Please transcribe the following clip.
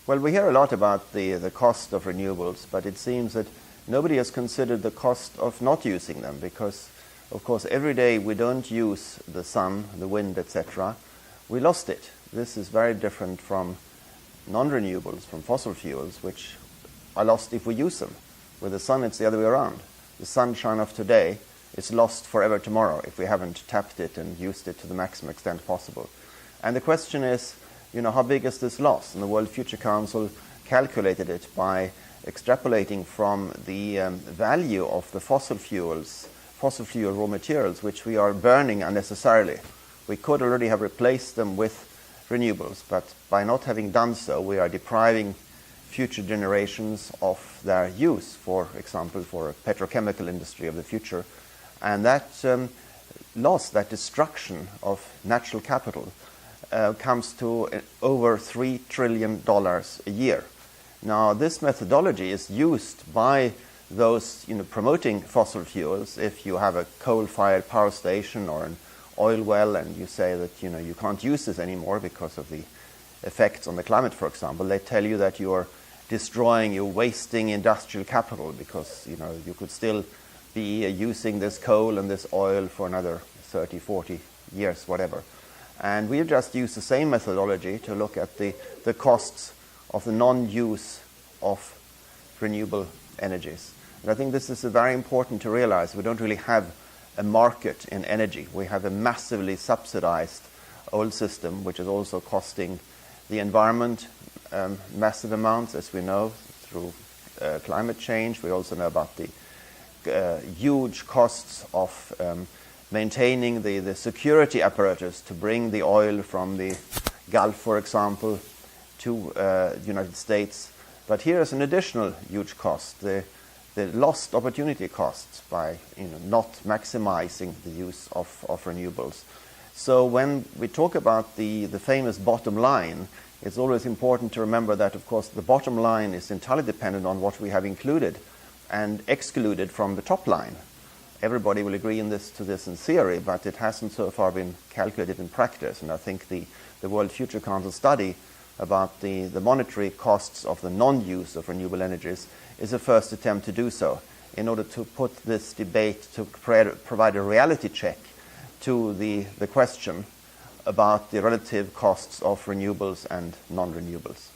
Well, we hear a lot about the cost of renewables, but it seems that nobody has considered the cost of not using them, because, of course, every day we don't use the sun, the wind, etc., we lost it. This is very different from non-renewables, from fossil fuels, which are lost if we use them. With the sun, it's the other way around. The sunshine of today is lost forever tomorrow if we haven't tapped it and used it to the maximum extent possible. And the question is, how big is this loss? And the World Future Council calculated it by extrapolating from the value of the fossil fuel raw materials, which we are burning unnecessarily. We could already have replaced them with renewables, but by not having done so, we are depriving future generations of their use, for example, for a petrochemical industry of the future. And that loss, that destruction of natural capital, comes to over $3 trillion a year. Now, this methodology is used by those promoting fossil fuels. If you have a coal-fired power station or an oil well and you say that you can't use this anymore because of the effects on the climate, for example, they tell you that you're wasting industrial capital, because you could still be using this coal and this oil for another 30, 40 years, whatever. And we've just used the same methodology to look at the costs of the non-use of renewable energies. And I think this is very important to realize. We don't really have a market in energy. We have a massively subsidized old system, which is also costing the environment massive amounts, as we know, through climate change. We also know about the huge costs of maintaining the security apparatus to bring the oil from the Gulf, for example, to the United States. But here is an additional huge cost, the lost opportunity costs by not maximizing the use of renewables. So when we talk about the famous bottom line, it's always important to remember that, of course, the bottom line is entirely dependent on what we have included and excluded from the top line. Everybody will agree to this in theory, but it hasn't so far been calculated in practice. And I think the World Future Council study about the monetary costs of the non-use of renewable energies is a first attempt to do so, in order to put this debate, to provide a reality check to the question about the relative costs of renewables and non-renewables.